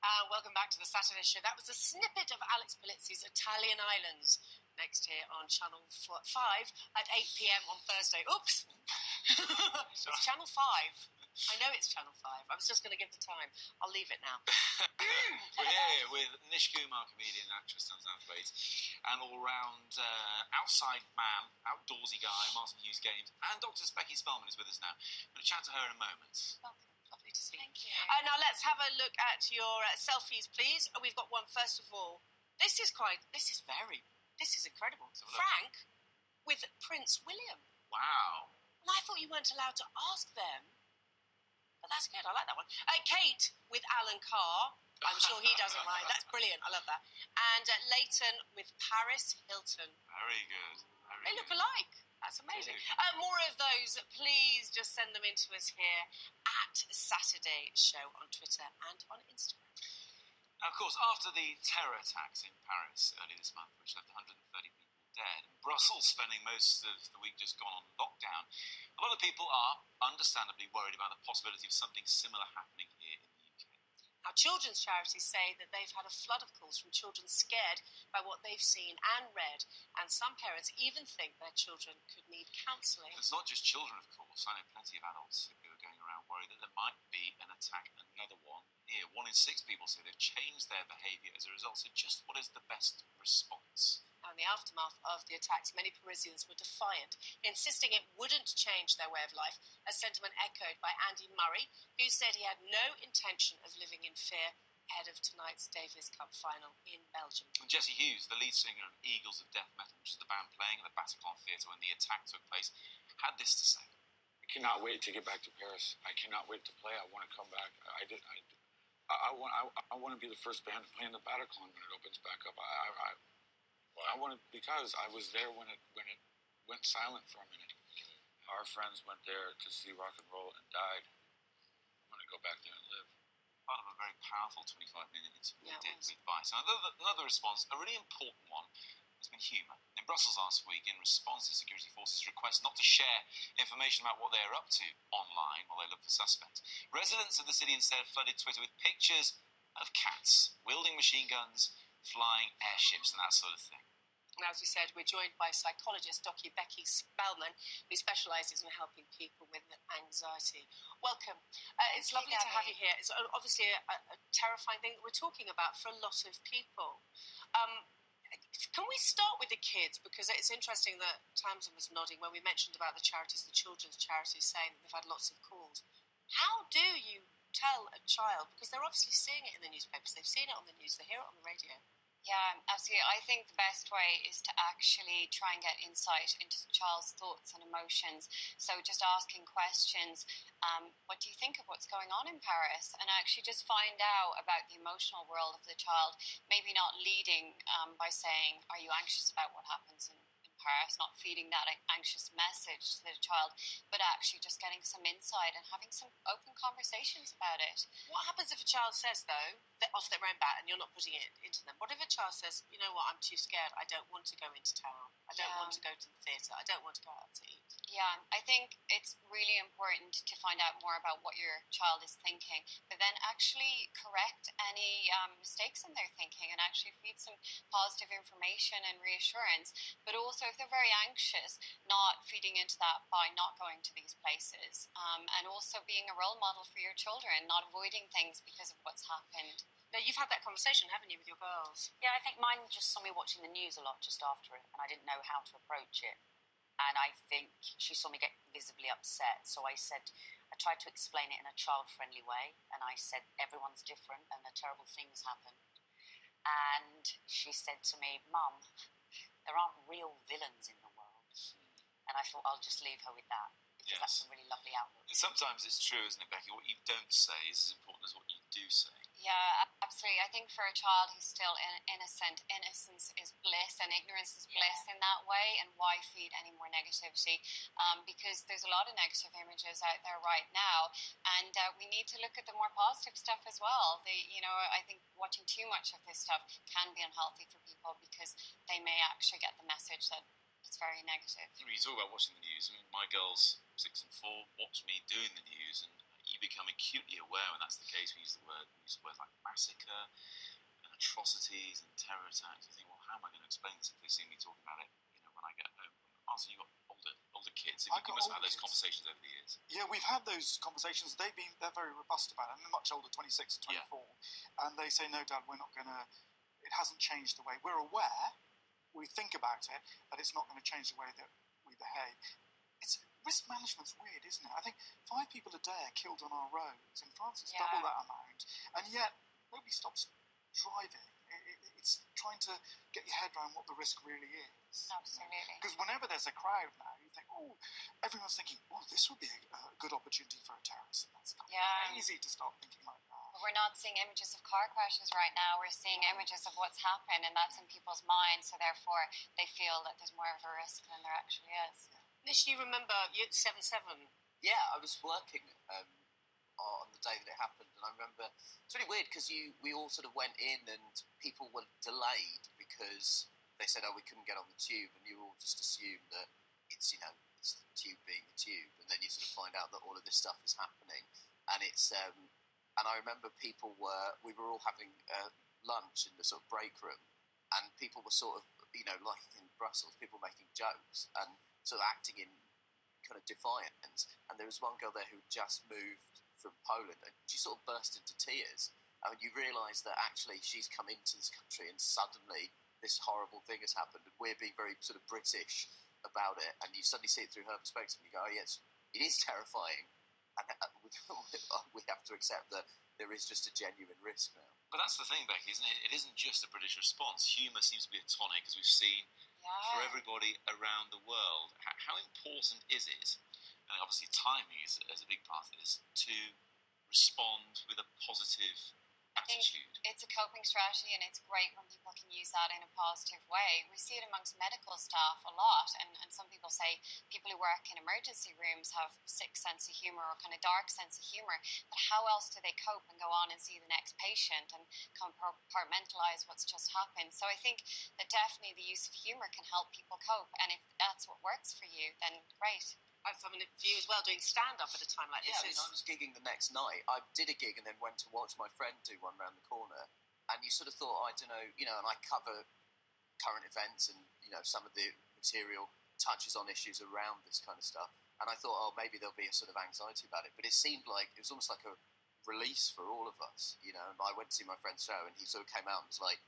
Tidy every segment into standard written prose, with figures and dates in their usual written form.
Welcome back to the Saturday show. That was a snippet of Alex Polizzi's Italian Islands, next here on Channel 5 at 8 p.m. on Thursday. Oops! It's Channel 5. I know it's Channel 5. I was just going to give the time. I'll leave it now. We're here with Nish Kumar, comedian, actress, turns out great, and all-round outside man, outdoorsy guy, Martin Hughes Games, and Dr Becky Spelman is with us now. I'm going to chat to her in a moment. Welcome. Lovely to see you. Thank you. Now let's have a look at your selfies, please. We've got one first of all. This is incredible. Frank with Prince William. Wow. And I thought you weren't allowed to ask them. But that's good. I like that one. Kate with Alan Carr. I'm sure he doesn't mind. That's brilliant. I love that. And Leighton with Paris Hilton. Very good. They look alike. That's amazing. More of those, please just send them in to us here at Saturday Show on Twitter and on Instagram. Now, of course, after the terror attacks in Paris earlier this month, which left 130 people dead, and Brussels spending most of the week just gone on lockdown, a lot of people are understandably worried about the possibility of something similar happening here in the UK. Now, children's charities say that they've had a flood of calls from children scared by what they've seen and read, and some parents even think their children could need counselling. It's not just children, of course. I know plenty of adults who are going around worried that there might be an attack, another one here. 1 in 6 people say they've changed their behaviour as a result. So just what is the best response? Now, in the aftermath of the attacks, many Parisians were defiant, insisting it wouldn't change their way of life, a sentiment echoed by Andy Murray, who said he had no intention of living in fear ahead of tonight's Davis Cup final in Belgium. And Jesse Hughes, the lead singer of Eagles of Death Metal, which is the band playing at the Bataclan Theatre when the attack took place, had this to say. I cannot wait to get back to Paris. I cannot wait to play. I want to come back. I want to be the first band to play in the Bataclan when it opens back up. I want to, because I was there when it went silent for a minute. Our friends went there to see rock and roll and died. I want to go back there and live. Part of a very powerful 25-minute interview we did was. with Vice. Another response, a really important one, has been humour. In Brussels last week, in response to security forces' request not to share information about what they are up to online while they look for suspects, residents of the city instead flooded Twitter with pictures of cats wielding machine guns, flying airships and that sort of thing. Now, as we said, we're joined by psychologist Dr Becky Spelman, who specialises in helping people with anxiety. Welcome. It's lovely to have you here. It's obviously a terrifying thing that we're talking about for a lot of people. Can we start with the kids? Because it's interesting that Tamsin was nodding when we mentioned about the charities, the children's charities, saying that they've had lots of calls. How do you tell a child? Because they're obviously seeing it in the newspapers. They've seen it on the news. They hear it on the radio. Yeah, absolutely. I think the best way is to actually try and get insight into the child's thoughts and emotions. So just asking questions, what do you think of what's going on in Paris? And actually just find out about the emotional world of the child, maybe not leading by saying, are you anxious about what happens in Paris, not feeding that anxious message to the child, but actually just getting some insight and having some open conversations about it. What happens if a child says, though, that off their own bat and you're not putting it into them? What if a child says, you know what, I'm too scared, I don't want to go into town, I don't want to go to the theatre, I don't want to go out to eat? Yeah, I think it's really important to find out more about what your child is thinking, but then actually correct any mistakes in their thinking and actually feed some positive information and reassurance. But also, if they're very anxious, not feeding into that by not going to these places, and also being a role model for your children, not avoiding things because of what's happened. Now, you've had that conversation, haven't you, with your girls? Yeah, I think mine just saw me watching the news a lot just after it, and I didn't know how to approach it. And I think she saw me get visibly upset, so I tried to explain it in a child-friendly way, and I said, everyone's different and a terrible thing's happened. And she said to me, Mum, there aren't real villains in the world. And I thought, I'll just leave her with that, because that's a really lovely outlook. Sometimes it's true, isn't it, Becky? What you don't say is as important as what you do say. Yeah, absolutely. I think for a child who's still innocent, innocence is bliss and ignorance is bliss in that way. And why feed any more negativity? Because there's a lot of negative images out there right now. And we need to look at the more positive stuff as well. I think watching too much of this stuff can be unhealthy for people because they may actually get the message that it's very negative. You talk about watching the news. I mean, my girls, 6 and 4, watch me doing the news, and you become acutely aware when that's the case. We use words like mass massacre and atrocities and terror attacks, you think, well, how am I going to explain this if they see me talking about it, when I get home? Also, you've got older kids. You must have had those conversations over the years. Yeah, we've had those conversations. They're very robust about it. And they're much older, 26 and 24. Yeah. And they say, no, Dad, we're not going to... It hasn't changed the way... We're aware, we think about it, but it's not going to change the way that we behave. Risk management's weird, isn't it? I think 5 people a day are killed on our roads. In France, it's double that amount. And yet, nobody stops driving. It's trying to get your head around what the risk really is. Absolutely. Because whenever there's a crowd now, you think, everyone's thinking, this would be a good opportunity for a terrorist. That's crazy to start thinking like that. But we're not seeing images of car crashes right now. We're seeing images of what's happened, and that's in people's minds. So therefore, they feel that there's more of a risk than there actually is. Nish, you remember 7/7? Yeah, I was working on the day that it happened, and I remember it's really weird because we all sort of went in and people were delayed because they said, we couldn't get on the tube, and you all just assumed that it's it's the tube being the tube, and then you sort of find out that all of this stuff is happening, and it's and I remember we were all having lunch in the sort of break room, and people were sort of like in Brussels, people making jokes and sort of acting in kind of defiance, and there was one girl there who just moved from Poland, and she sort of burst into tears. I mean, you realise that actually she's come into this country and suddenly this horrible thing has happened, and we're being very sort of British about it, and you suddenly see it through her perspective, and you go, yes, it is terrifying, and we have to accept that there is just a genuine risk now. But that's the thing, Becky, isn't it? It isn't just a British response. Humour seems to be a tonic, as we've seen for everybody around the world. How important is it, and obviously timing is a big part of this, to respond with a positive attitude? I think it's a coping strategy, and it's great when people can use that in a positive way. We see it amongst medical staff a lot, and some people say people who work in emergency rooms have sick sense of humour or kind of dark sense of humour, but how else do they cope and go on and see the next patient and compartmentalise what's just happened? So I think that definitely the use of humour can help people cope, and if that's what works for you, then great. I've had a view as well, doing stand-up at a time like this. Yeah, I was gigging the next night. I did a gig and then went to watch my friend do one round the corner. And you sort of thought, I don't know, and I cover current events and, some of the material touches on issues around this kind of stuff. And I thought, maybe there'll be a sort of anxiety about it. But it seemed like, it was almost like a release for all of us, And I went to see my friend's show and he sort of came out and was like,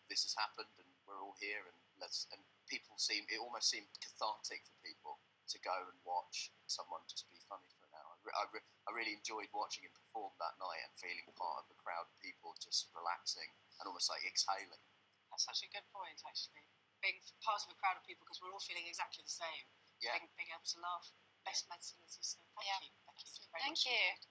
this has happened and we're all here and it almost seemed cathartic for people to go and watch someone just be funny for an hour. I really enjoyed watching him perform that night and feeling part of a crowd of people just relaxing and almost like exhaling. That's such a good point, actually. Being part of a crowd of people because we're all feeling exactly the same. Yeah. Being able to laugh. Best medicine, as you said. Thank you, Becky. Thank you.